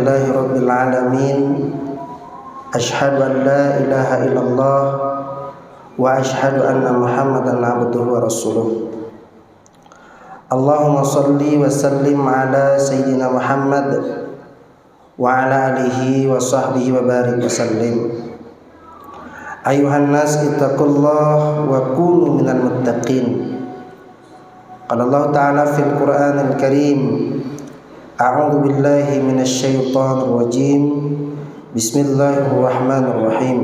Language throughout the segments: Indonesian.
Alhamdulillahi Rabbil Alamin. Ashhadu an la ilaha illallah wa ashhadu anna Muhammadan abduhu wa rasuluh. Allahumma salli wa sallim ala Sayyidina Muhammad wa ala alihi wa sahbihi wa barik wa sallim. Ayuhan nas ittaqullah wa kunu minal muttaqin. Qala Allah Ta'ala fil Qur'anil Karim. A'udzu billahi minasy syaithanir rajim. Bismillahirrahmanirrahim.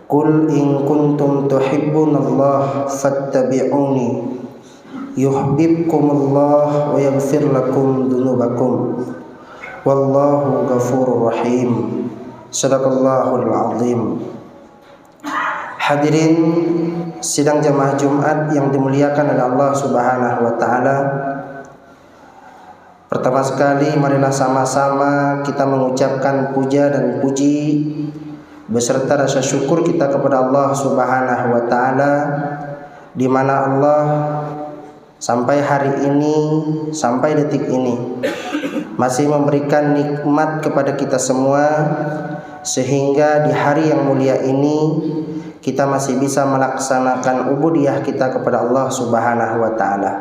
Qul in kuntum tuhibbunallaha fattabi'uni yuhibbukumullah wa yaghfir lakum dzunubakum wallahu ghafurur rahim. Shadaqallahul azim. Hadirin sidang jamaah Jumat yang dimuliakan oleh Allah Subhanahu wa taala. Pertama sekali marilah sama-sama kita mengucapkan puja dan puji beserta rasa syukur kita kepada Allah Subhanahu wa taala, di mana Allah sampai hari ini, sampai detik ini masih memberikan nikmat kepada kita semua, sehingga di hari yang mulia ini kita masih bisa melaksanakan ubudiyah kita kepada Allah Subhanahu wa taala.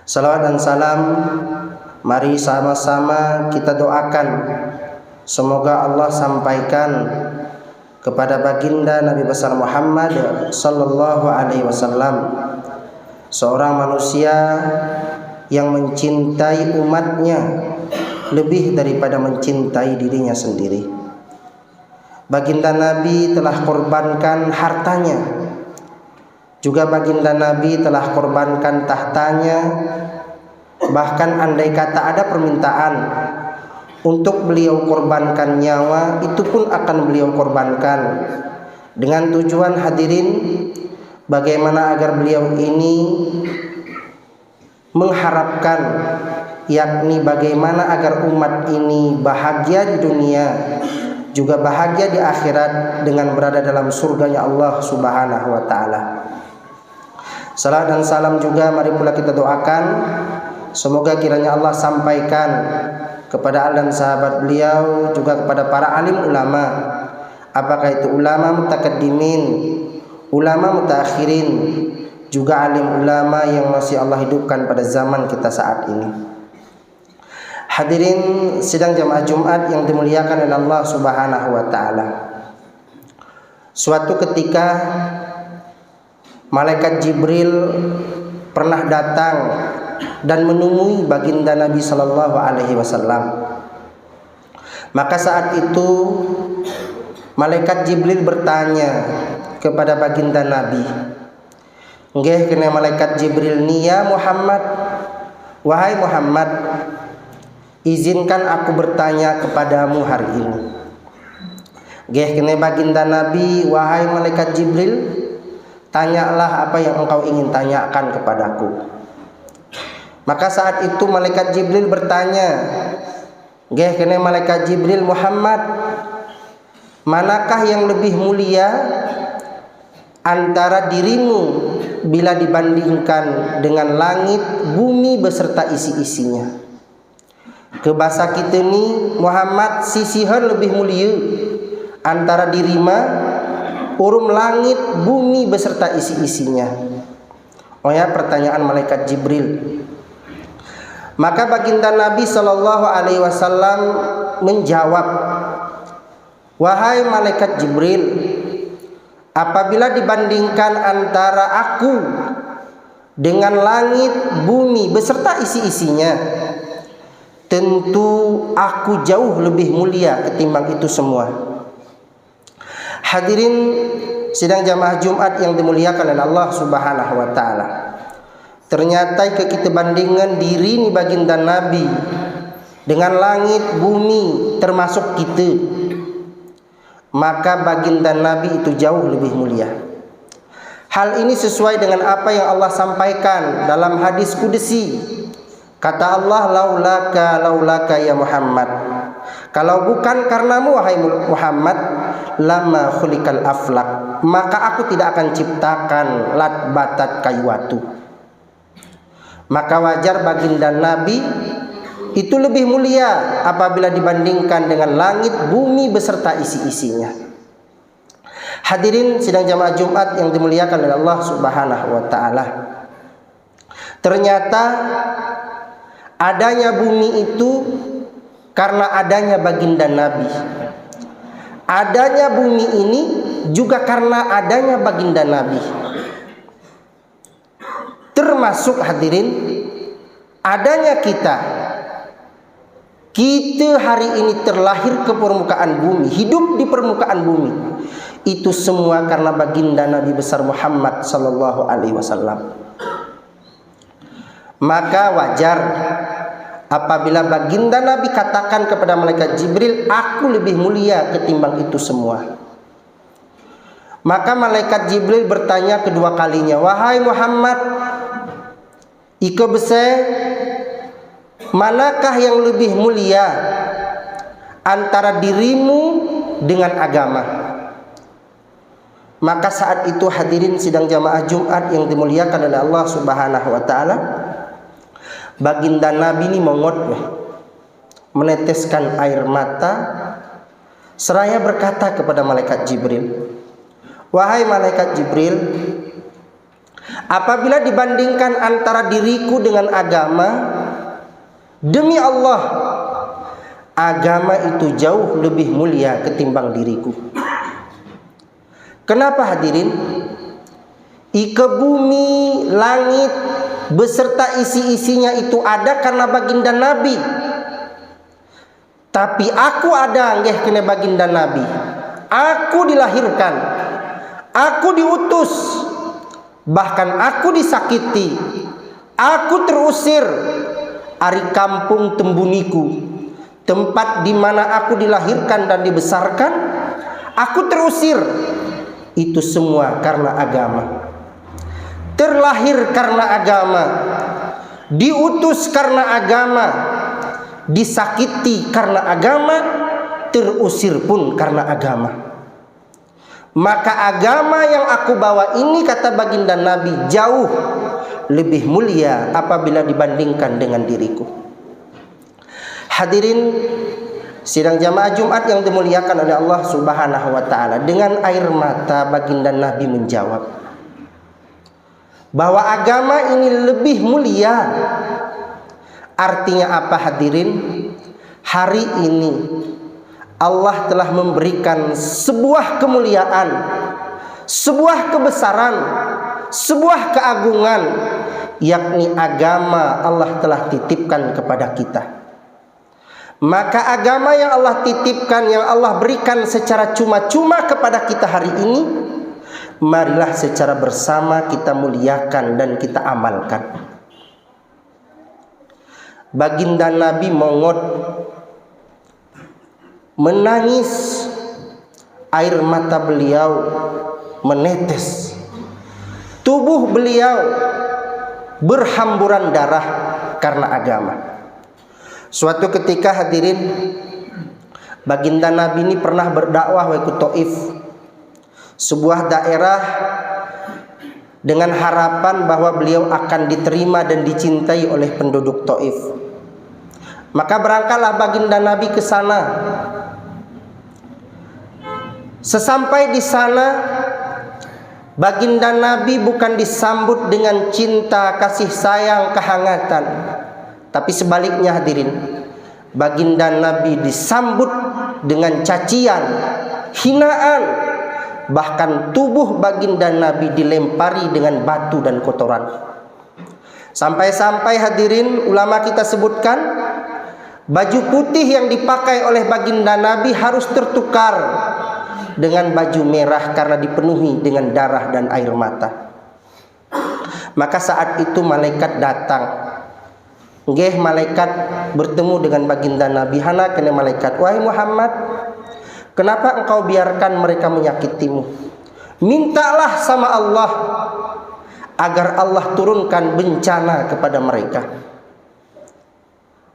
Salawat dan salam mari sama-sama kita doakan semoga Allah sampaikan kepada baginda Nabi besar Muhammad sallallahu alaihi wasallam, seorang manusia yang mencintai umatnya lebih daripada mencintai dirinya sendiri. Baginda Nabi telah korbankan hartanya, juga baginda Nabi telah korbankan tahtanya. Bahkan andai kata ada permintaan untuk beliau korbankan nyawa, itu pun akan beliau korbankan, dengan tujuan hadirin bagaimana agar beliau ini mengharapkan, yakni bagaimana agar umat ini bahagia di dunia juga bahagia di akhirat dengan berada dalam surganya Allah Subhanahu wa taala. Salam dan salam juga mari pula kita doakan semoga kiranya Allah sampaikan kepada al dan sahabat beliau, juga kepada para alim ulama, apakah itu ulama mutakaddimin, ulama mutakhirin, juga alim ulama yang masih Allah hidupkan pada zaman kita saat ini. Hadirin sidang jamaah Jumat yang dimuliakan oleh Allah Subhanahu wa taala. Suatu ketika malaikat Jibril pernah datang dan menemui baginda Nabi sallallahu alaihi wasallam. Maka saat itu malaikat Jibril bertanya kepada baginda Nabi, "Nggih kene malaikat Jibril ni ya Muhammad, wahai Muhammad, izinkan aku bertanya kepadamu hari ini." Nggih kene baginda Nabi, wahai malaikat Jibril, tanyalah apa yang engkau ingin tanyakan kepadaku. Maka saat itu malaikat Jibril bertanya, "Nggih kene malaikat Jibril Muhammad, manakah yang lebih mulia antara dirimu bila dibandingkan dengan langit, bumi beserta isi-isinya?" Ke bahasa kita ni Muhammad sisihan lebih mulia antara dirima urum langit, bumi beserta isi-isinya. Oh ya, pertanyaan malaikat Jibril. Maka baginda Nabi sallallahu alaihi wasallam menjawab, "Wahai malaikat Jibril, apabila dibandingkan antara aku dengan langit, bumi beserta isi-isinya, tentu aku jauh lebih mulia ketimbang itu semua." Hadirin sidang jamaah Jumat yang dimuliakan oleh Allah Subhanahu wa taala. Ternyata kita bandingkan diri ni baginda Nabi dengan langit, bumi termasuk kita, maka baginda Nabi itu jauh lebih mulia. Hal ini sesuai dengan apa yang Allah sampaikan dalam hadis qudsi. Kata Allah, laulaka ya Muhammad, kalau bukan karenamu wahai Muhammad, lama khuliqal aflak, maka aku tidak akan ciptakan lat batat kayu watu. Maka wajar baginda Nabi itu lebih mulia apabila dibandingkan dengan langit, bumi beserta isi-isinya. Hadirin sidang jamaah Jumat yang dimuliakan oleh Allah Subhanahu wa taala. Ternyata adanya bumi itu karena adanya baginda Nabi. Adanya bumi ini juga karena adanya baginda Nabi. Termasuk hadirin adanya kita hari ini terlahir ke permukaan bumi, hidup di permukaan bumi. Itu semua karena baginda Nabi besar Muhammad sallallahu alaihi wasallam. Maka wajar apabila baginda Nabi katakan kepada malaikat Jibril, aku lebih mulia ketimbang itu semua. Maka malaikat Jibril bertanya kedua kalinya, wahai Muhammad, ika bese, manakah yang lebih mulia antara dirimu dengan agama? Maka saat itu hadirin sidang jamaah Jumat yang dimuliakan oleh Allah Subhanahu wa taala, baginda Nabi ini meneteskan air mata seraya berkata kepada malaikat Jibril, wahai malaikat Jibril, apabila dibandingkan antara diriku dengan agama, demi Allah, agama itu jauh lebih mulia ketimbang diriku. Kenapa hadirin? Ike bumi, langit beserta isi-isinya itu ada karena baginda Nabi. Tapi aku ada nggih kena baginda Nabi. Aku dilahirkan, aku diutus, bahkan aku disakiti, aku terusir ari kampung tembuniku, tempat di mana aku dilahirkan dan dibesarkan, aku terusir. Itu semua karena agama. Terlahir karena agama, diutus karena agama, disakiti karena agama, terusir pun karena agama. Maka agama yang aku bawa ini, kata baginda Nabi, jauh lebih mulia apabila dibandingkan dengan diriku. Hadirin sidang jamaah Jumat yang dimuliakan oleh Allah Subhanahu wa taala, dengan air mata baginda Nabi menjawab bahwa agama ini lebih mulia. Artinya apa hadirin? Hari ini Allah telah memberikan sebuah kemuliaan, sebuah kebesaran, sebuah keagungan, yakni agama Allah telah titipkan kepada kita. Maka agama yang Allah titipkan, yang Allah berikan secara cuma-cuma kepada kita hari ini, marilah secara bersama kita muliakan dan kita amalkan. Baginda Nabi mongot menangis, air mata beliau menetes, tubuh beliau berhamburan darah karena agama. Suatu ketika hadirin, baginda Nabi ini pernah berdakwah ke Taif, sebuah daerah dengan harapan bahwa beliau akan diterima dan dicintai oleh penduduk Taif. Maka berangkatlah baginda Nabi ke sana. Sesampai di sana, baginda Nabi bukan disambut dengan cinta, kasih sayang, kehangatan, tapi sebaliknya hadirin, baginda Nabi disambut dengan cacian, hinaan. Bahkan tubuh baginda Nabi dilempari dengan batu dan kotoran. Sampai-sampai hadirin, ulama kita sebutkan, baju putih yang dipakai oleh baginda Nabi harus tertukar dengan baju merah karena dipenuhi dengan darah dan air mata. Maka saat itu malaikat datang. Nggih, malaikat bertemu dengan baginda Nabi. Hana kena malaikat, wahai Muhammad, kenapa engkau biarkan mereka menyakitimu? Mintalah sama Allah agar Allah turunkan bencana kepada mereka.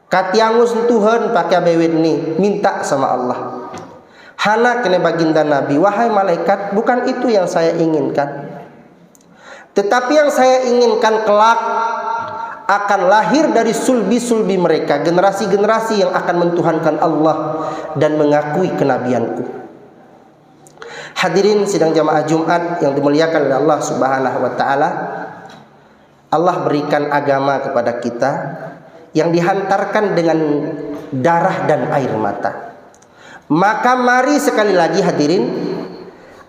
Katiangus Tuhan pakai bewet ni, minta sama Allah. Hana kena baginda Nabi, wahai malaikat, bukan itu yang saya inginkan. Tetapi yang saya inginkan kelak, akan lahir dari sulbi-sulbi mereka generasi-generasi yang akan mentuhankan Allah dan mengakui kenabianku. Hadirin sidang jamaah Jumat yang dimuliakan oleh Allah Subhanahu wa taala, Allah berikan agama kepada kita yang dihantarkan dengan darah dan air mata. Maka mari sekali lagi hadirin,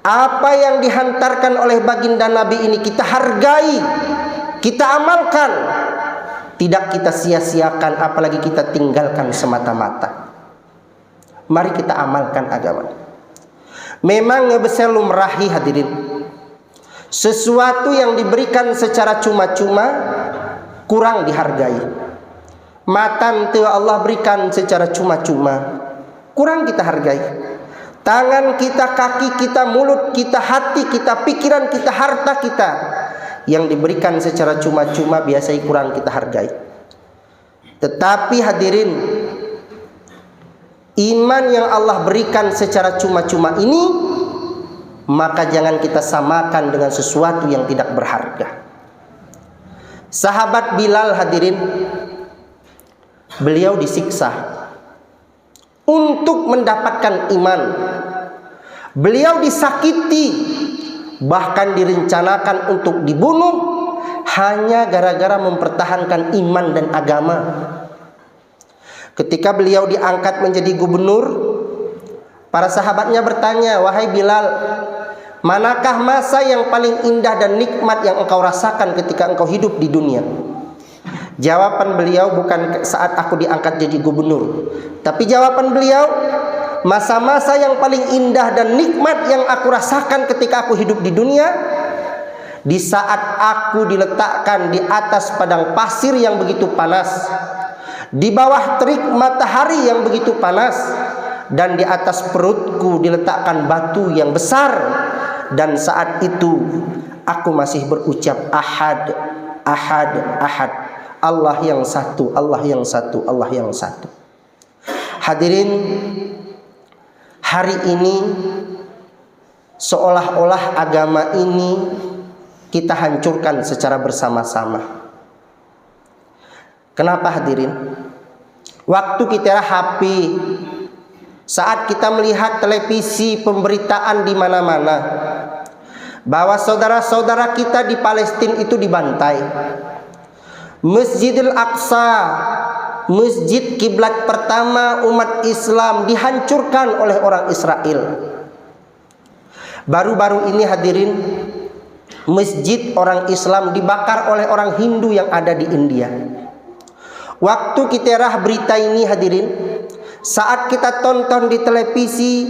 apa yang dihantarkan oleh baginda Nabi ini kita hargai, kita amalkan, tidak kita sia-siakan, apalagi kita tinggalkan semata-mata. Mari kita amalkan agama. Memang ngebesar lumrahi hadirin, sesuatu yang diberikan secara cuma-cuma kurang dihargai. Matan tu Allah berikan secara cuma-cuma, kurang kita hargai. Tangan kita, kaki kita, mulut kita, hati kita, pikiran kita, harta kita yang diberikan secara cuma-cuma biasanya kurang kita hargai. Tetapi hadirin, iman yang Allah berikan secara cuma-cuma ini, maka jangan kita samakan dengan sesuatu yang tidak berharga. Sahabat Bilal hadirin, beliau disiksa untuk mendapatkan iman. Beliau disakiti, bahkan direncanakan untuk dibunuh hanya gara-gara mempertahankan iman dan agama. Ketika beliau diangkat menjadi gubernur, para sahabatnya bertanya, "Wahai Bilal, manakah masa yang paling indah dan nikmat yang engkau rasakan ketika engkau hidup di dunia?" Jawaban beliau bukan saat aku diangkat jadi gubernur, tapi jawaban beliau, masa-masa yang paling indah dan nikmat yang aku rasakan ketika aku hidup di dunia, di saat aku diletakkan di atas padang pasir yang begitu panas, di bawah terik matahari yang begitu panas, dan di atas perutku diletakkan batu yang besar, dan saat itu aku masih berucap ahad, ahad, ahad, Allah yang satu, Allah yang satu, Allah yang satu. Hadirin, hari ini seolah-olah agama ini kita hancurkan secara bersama-sama. Kenapa hadirin? Waktu kita HP, saat kita melihat televisi, pemberitaan di mana-mana bahwa saudara-saudara kita di Palestina itu dibantai. Masjidil Aqsa, masjid kiblat pertama umat Islam, dihancurkan oleh orang Israel. Baru-baru ini hadirin, masjid orang Islam dibakar oleh orang Hindu yang ada di India. Waktu kita rah berita ini hadirin, saat kita tonton di televisi,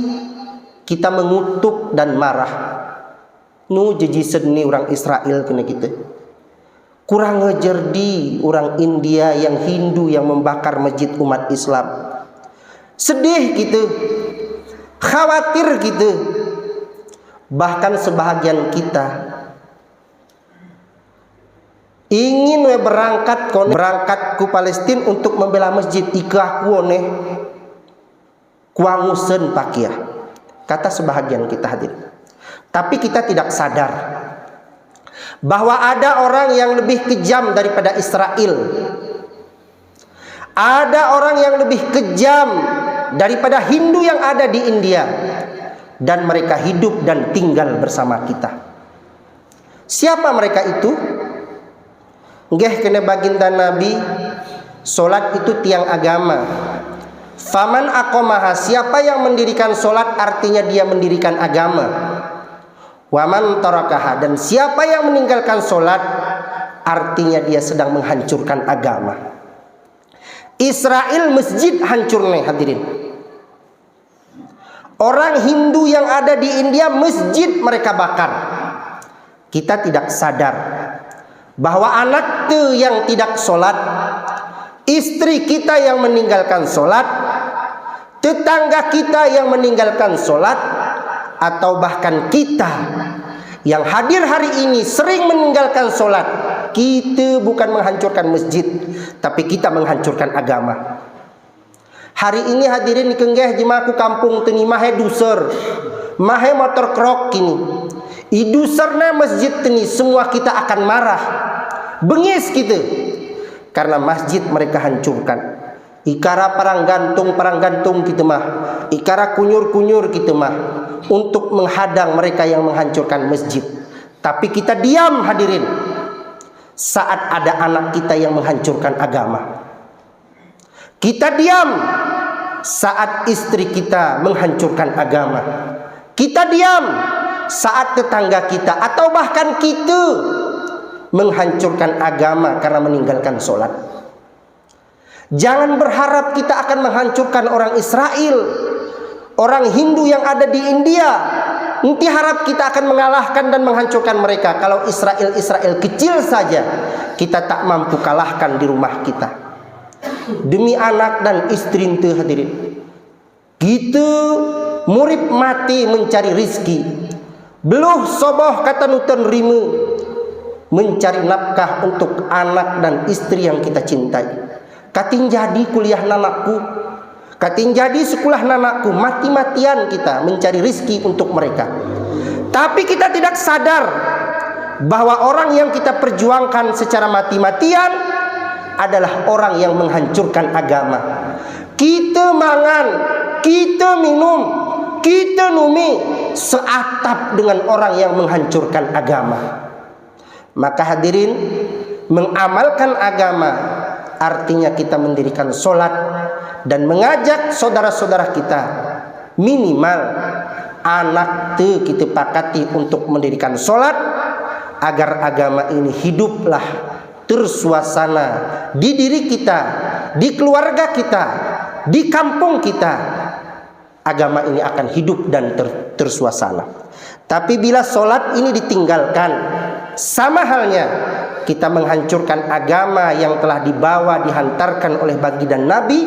kita mengutuk dan marah. Nu jadi seni orang Israel kena kita. Kurang ngejerdi orang India yang Hindu yang membakar masjid umat Islam. Sedih gitu, khawatir gitu. Bahkan sebahagian kita ingin berangkat ke Palestina untuk membela masjid ikah kuone kuangusen pakia, kata sebahagian kita hadir. Tapi kita tidak sadar bahwa ada orang yang lebih kejam daripada Israel. Ada orang yang lebih kejam daripada Hindu yang ada di India, dan mereka hidup dan tinggal bersama kita. Siapa mereka itu? Nggih kena baginda Nabi, solat itu tiang agama. Faman aqomaha, siapa yang mendirikan solat artinya dia mendirikan agama. Waman tarakaha, dan siapa yang meninggalkan solat artinya dia sedang menghancurkan agama. Israel masjid hancur nih hadirin. Orang Hindu yang ada di India masjid mereka bakar. Kita tidak sadar bahwa anak tu yang tidak solat, istri kita yang meninggalkan solat, tetangga kita yang meninggalkan solat, atau bahkan kita yang hadir hari ini sering meninggalkan solat, kita bukan menghancurkan masjid, tapi kita menghancurkan agama. Hari ini hadirin kenggeh jemaahku kampung teni mahe duser, mahe motor krok kini. Iduserna masjid teni semua kita akan marah, bengis kita. karena masjid mereka hancurkan. Ikara parang gantung kita mah, ikara kunyur kita mah untuk menghadang mereka yang menghancurkan masjid. Tapi kita diam hadirin saat ada anak kita yang menghancurkan agama. Kita diam saat istri kita menghancurkan agama. Kita diam saat tetangga kita atau bahkan kita menghancurkan agama karena meninggalkan sholat. Jangan berharap kita akan menghancurkan orang Israel, orang Hindu yang ada di India. Nanti harap kita akan mengalahkan dan menghancurkan mereka. Kalau Israel kecil saja kita tak mampu kalahkan di rumah kita. Demi anak dan istri itu hadirin, kita murid mati mencari rizki. Beluh soboh kata nutan rime mencari nafkah untuk anak dan istri yang kita cintai. Kating jadi kuliah nanakku, kating jadi sekolah nanakku, mati-matian kita mencari rizki untuk mereka. Tapi kita tidak sadar bahwa orang yang kita perjuangkan secara mati-matian adalah orang yang menghancurkan agama. Kita mangan, kita minum, kita numi seatap dengan orang yang menghancurkan agama. Maka hadirin, mengamalkan agama artinya kita mendirikan sholat dan mengajak saudara-saudara kita, minimal anak tu kita pakati untuk mendirikan sholat agar agama ini hiduplah tersuasana di diri kita, di keluarga kita, di kampung kita. Agama ini akan hidup dan tersuasana. Tapi bila sholat ini ditinggalkan, sama halnya kita menghancurkan agama yang telah dibawa dihantarkan oleh baginda Nabi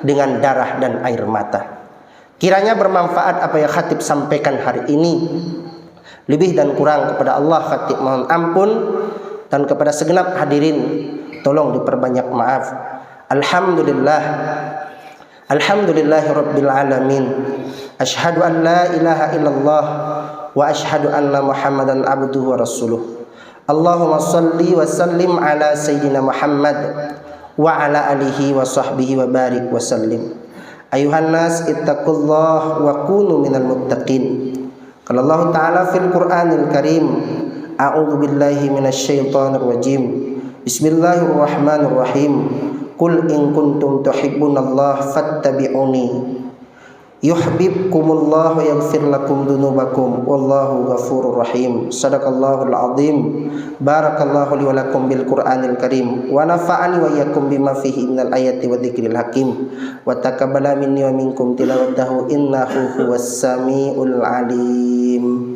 dengan darah dan air mata. Kiranya bermanfaat apa yang khatib sampaikan hari ini. Lebih dan kurang kepada Allah khatib mohon ampun, dan kepada segenap hadirin tolong diperbanyak maaf. Alhamdulillah, alhamdulillahirabbil alamin. Asyhadu an la ilaha illallah wa asyhadu anna Muhammadan abduhu wa rasuluh. Allahumma salli wa sallim ala sayyidina Muhammad wa ala alihi wa sahbihi wa barik wa sallim. Ayuhan nas ittaqullah wa kunu minal muttaqin. Qala Allah Ta'ala fil Qur'anil Karim, a'udzu billahi minasy syaithanir rajim. Bismillahirrahmanirrahim. Qul in kuntum tuhibbunallaha fattabi'uni yuhibbukumullah wa yaghfir lakum dzunubakum wallahu ghafurur rahim. Shadaqallahul azim. Barakallahu li wa lakum bil Qur'anil Karim wa nafa'ani wa iyyakum bima fihi minal ayati wa dzikril hakim wa taqabbala minni wa minkum tilawatahu innahu huwas samiul alim.